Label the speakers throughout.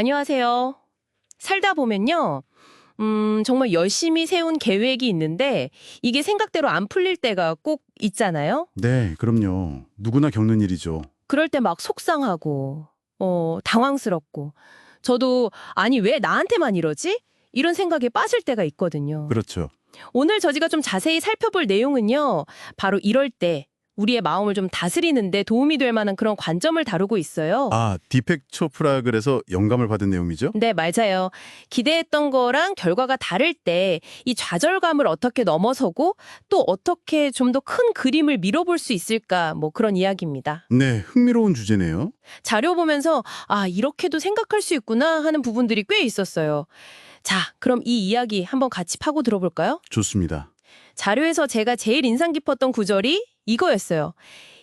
Speaker 1: 안녕하세요. 살다 보면요. 정말 열심히 세운 계획이 있는데 이게 생각대로 안 풀릴 때가 꼭 있잖아요.
Speaker 2: 네, 그럼요. 누구나 겪는 일이죠.
Speaker 1: 그럴 때 막 속상하고, 당황스럽고. 저도, 아니, 왜 나한테만 이러지? 이런 생각에 빠질 때가 있거든요.
Speaker 2: 그렇죠.
Speaker 1: 오늘 저희가 좀 자세히 살펴볼 내용은요. 바로 이럴 때 우리의 마음을 좀 다스리는 데 도움이 될 만한 그런 관점을 다루고 있어요.
Speaker 2: 아, 디펙 초프라 그래서 영감을 받은 내용이죠?
Speaker 1: 네, 맞아요. 기대했던 거랑 결과가 다를 때 이 좌절감을 어떻게 넘어서고 또 어떻게 좀 더 큰 그림을 밀어볼 수 있을까 뭐 그런 이야기입니다.
Speaker 2: 네, 흥미로운 주제네요.
Speaker 1: 자료 보면서 아, 이렇게도 생각할 수 있구나 하는 부분들이 꽤 있었어요. 자, 그럼 이 이야기 한번 같이 파고 들어볼까요?
Speaker 2: 좋습니다.
Speaker 1: 자료에서 제가 제일 인상 깊었던 구절이 이거였어요.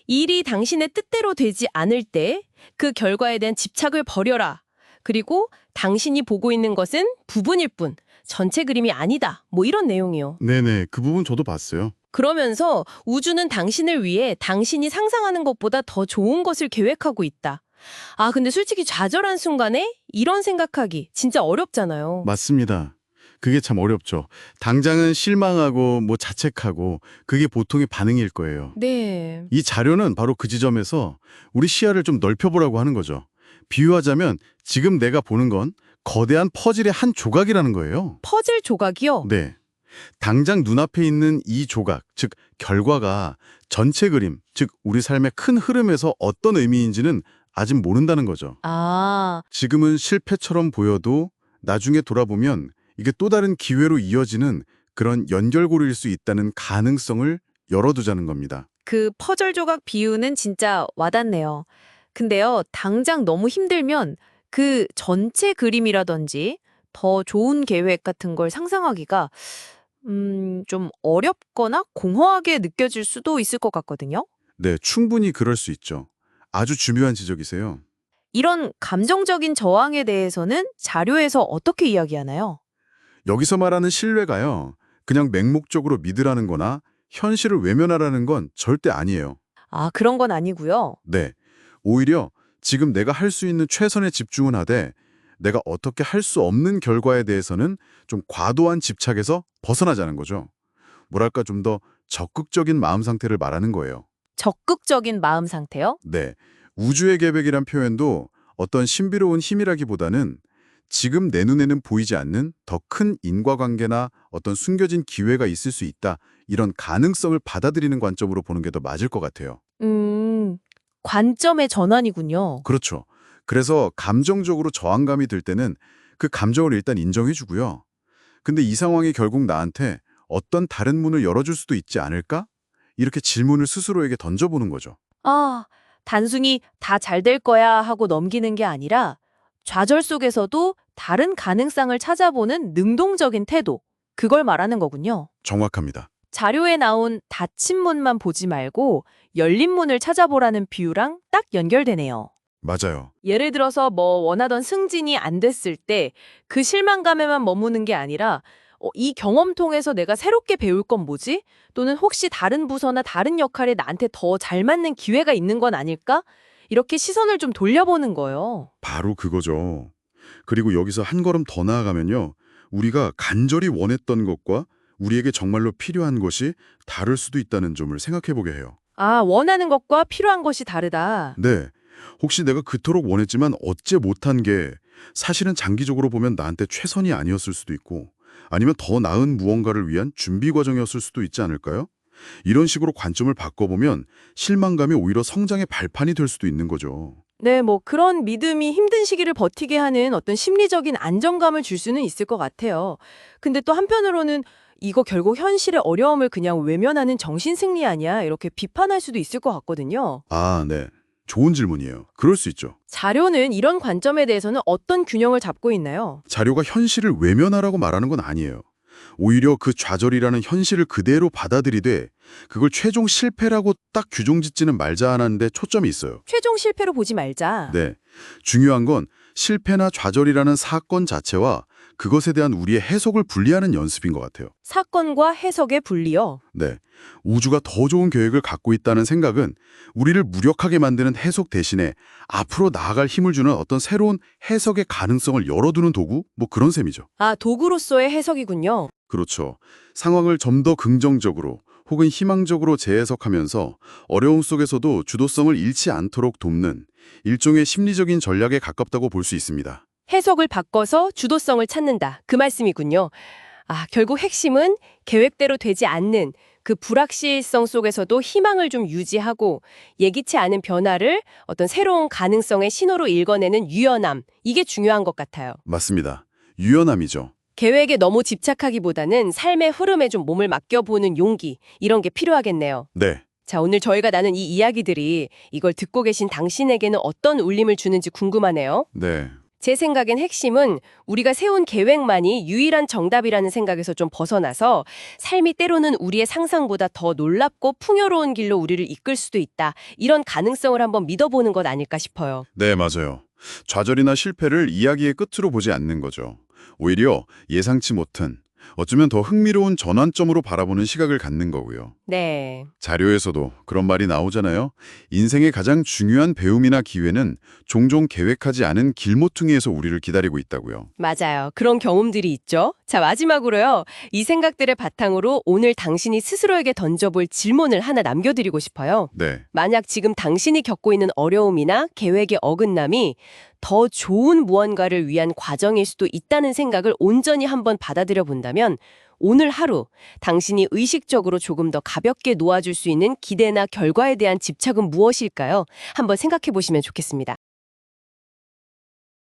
Speaker 1: 일이 당신의 뜻대로 되지 않을 때 그 결과에 대한 집착을 버려라. 그리고 당신이 보고 있는 것은 부분일 뿐, 전체 그림이 아니다. 뭐 이런 내용이요.
Speaker 2: 네네, 그 부분 저도 봤어요.
Speaker 1: 그러면서 우주는 당신을 위해 당신이 상상하는 것보다 더 좋은 것을 계획하고 있다. 아, 근데 솔직히 좌절한 순간에 이런 생각하기 진짜 어렵잖아요.
Speaker 2: 맞습니다. 그게 참 어렵죠. 당장은 실망하고 자책하고 그게 보통의 반응일 거예요.
Speaker 1: 네.
Speaker 2: 이 자료는 바로 그 지점에서 우리 시야를 좀 넓혀보라고 하는 거죠. 비유하자면 지금 내가 보는 건 거대한 퍼즐의 한 조각이라는 거예요.
Speaker 1: 퍼즐 조각이요?
Speaker 2: 네. 당장 눈앞에 있는 이 조각, 즉 결과가 전체 그림, 즉 우리 삶의 큰 흐름에서 어떤 의미인지는 아직 모른다는 거죠.
Speaker 1: 아,
Speaker 2: 지금은 실패처럼 보여도 나중에 돌아보면 이게 또 다른 기회로 이어지는 그런 연결고리일 수 있다는 가능성을 열어두자는 겁니다.
Speaker 3: 그 퍼즐 조각 비유는 진짜 와닿네요. 근데요, 당장 너무 힘들면 그 전체 그림이라든지 더 좋은 계획 같은 걸 상상하기가 좀 어렵거나 공허하게 느껴질 수도 있을 것 같거든요.
Speaker 2: 네, 충분히 그럴 수 있죠. 아주 중요한 지적이세요.
Speaker 3: 이런 감정적인 저항에 대해서는 자료에서 어떻게 이야기하나요?
Speaker 2: 여기서 말하는 신뢰가요. 그냥 맹목적으로 믿으라는 거나 현실을 외면하라는 건 절대 아니에요.
Speaker 3: 아, 그런 건 아니고요.
Speaker 2: 네. 오히려 지금 내가 할 수 있는 최선에 집중은 하되 내가 어떻게 할 수 없는 결과에 대해서는 좀 과도한 집착에서 벗어나자는 거죠. 뭐랄까 좀 더 적극적인 마음 상태를 말하는 거예요.
Speaker 3: 적극적인 마음 상태요?
Speaker 2: 네. 우주의 계획이란 표현도 어떤 신비로운 힘이라기보다는 지금 내 눈에는 보이지 않는 더 큰 인과관계나 어떤 숨겨진 기회가 있을 수 있다. 이런 가능성을 받아들이는 관점으로 보는 게 더 맞을 것 같아요.
Speaker 3: 관점의 전환이군요.
Speaker 2: 그렇죠. 그래서 감정적으로 저항감이 들 때는 그 감정을 일단 인정해 주고요. 근데 이 상황이 결국 나한테 어떤 다른 문을 열어줄 수도 있지 않을까? 이렇게 질문을 스스로에게 던져보는 거죠.
Speaker 3: 아, 단순히 다 잘 될 거야 하고 넘기는 게 아니라 좌절 속에서도 다른 가능성을 찾아보는 능동적인 태도, 그걸 말하는 거군요.
Speaker 2: 정확합니다.
Speaker 3: 자료에 나온 닫힌 문만 보지 말고 열린 문을 찾아보라는 비유랑 딱 연결되네요.
Speaker 2: 맞아요.
Speaker 3: 예를 들어서 뭐 원하던 승진이 안 됐을 때 그 실망감에만 머무는 게 아니라 이 경험 통해서 내가 새롭게 배울 건 뭐지? 또는 혹시 다른 부서나 다른 역할에 나한테 더 잘 맞는 기회가 있는 건 아닐까? 이렇게 시선을 좀 돌려보는 거예요.
Speaker 2: 바로 그거죠. 그리고 여기서 한 걸음 더 나아가면요. 우리가 간절히 원했던 것과 우리에게 정말로 필요한 것이 다를 수도 있다는 점을 생각해 보게 해요.
Speaker 3: 아, 원하는 것과 필요한 것이 다르다.
Speaker 2: 네. 혹시 내가 그토록 원했지만 얻지 못한 게 사실은 장기적으로 보면 나한테 최선이 아니었을 수도 있고 아니면 더 나은 무언가를 위한 준비 과정이었을 수도 있지 않을까요? 이런 식으로 관점을 바꿔보면 실망감이 오히려 성장의 발판이 될 수도 있는 거죠.
Speaker 1: 네, 뭐 그런 믿음이 힘든 시기를 버티게 하는 어떤 심리적인 안정감을 줄 수는 있을 것 같아요. 근데 또 한편으로는 이거 결국 현실의 어려움을 그냥 외면하는 정신승리 아니야? 이렇게 비판할 수도 있을 것 같거든요.
Speaker 2: 아, 네. 좋은 질문이에요. 그럴 수 있죠.
Speaker 1: 자료는 이런 관점에 대해서는 어떤 균형을 잡고 있나요?
Speaker 2: 자료가 현실을 외면하라고 말하는 건 아니에요. 오히려 그 좌절이라는 현실을 그대로 받아들이되 그걸 최종 실패라고 딱 규정짓지는 말자 하는데 초점이 있어요.
Speaker 1: 최종 실패로 보지 말자.
Speaker 2: 네. 중요한 건 실패나 좌절이라는 사건 자체와 그것에 대한 우리의 해석을 분리하는 연습인 것 같아요.
Speaker 3: 사건과 해석의 분리요.
Speaker 2: 네. 우주가 더 좋은 계획을 갖고 있다는 생각은 우리를 무력하게 만드는 해석 대신에 앞으로 나아갈 힘을 주는 어떤 새로운 해석의 가능성을 열어두는 도구? 뭐 그런 셈이죠.
Speaker 3: 아, 도구로서의 해석이군요.
Speaker 2: 그렇죠. 상황을 좀 더 긍정적으로 혹은 희망적으로 재해석하면서 어려움 속에서도 주도성을 잃지 않도록 돕는 일종의 심리적인 전략에 가깝다고 볼 수 있습니다.
Speaker 1: 해석을 바꿔서 주도성을 찾는다. 그 말씀이군요. 아, 결국 핵심은 계획대로 되지 않는 그 불확실성 속에서도 희망을 좀 유지하고 예기치 않은 변화를 어떤 새로운 가능성의 신호로 읽어내는 유연함. 이게 중요한 것 같아요.
Speaker 2: 맞습니다. 유연함이죠.
Speaker 1: 계획에 너무 집착하기보다는 삶의 흐름에 좀 몸을 맡겨보는 용기. 이런 게 필요하겠네요.
Speaker 2: 네.
Speaker 1: 자, 오늘 저희가 나눈 이 이야기들이 이걸 듣고 계신 당신에게는 어떤 울림을 주는지 궁금하네요.
Speaker 2: 네.
Speaker 1: 제 생각엔 핵심은 우리가 세운 계획만이 유일한 정답이라는 생각에서 좀 벗어나서 삶이 때로는 우리의 상상보다 더 놀랍고 풍요로운 길로 우리를 이끌 수도 있다. 이런 가능성을 한번 믿어보는 것 아닐까 싶어요.
Speaker 2: 네, 맞아요. 좌절이나 실패를 이야기의 끝으로 보지 않는 거죠. 오히려 예상치 못한, 어쩌면 더 흥미로운 전환점으로 바라보는 시각을 갖는 거고요.
Speaker 1: 네.
Speaker 2: 자료에서도 그런 말이 나오잖아요. 인생의 가장 중요한 배움이나 기회는 종종 계획하지 않은 길모퉁이에서 우리를 기다리고 있다고요.
Speaker 1: 맞아요. 그런 경험들이 있죠. 자, 마지막으로요. 이 생각들의 바탕으로 오늘 당신이 스스로에게 던져볼 질문을 하나 남겨드리고 싶어요.
Speaker 2: 네.
Speaker 1: 만약 지금 당신이 겪고 있는 어려움이나 계획의 어긋남이 더 좋은 무언가를 위한 과정일 수도 있다는 생각을 온전히 한번 받아들여 본다면 오늘 하루 당신이 의식적으로 조금 더 가볍게 놓아줄 수 있는 기대나 결과에 대한 집착은 무엇일까요? 한번 생각해 보시면 좋겠습니다.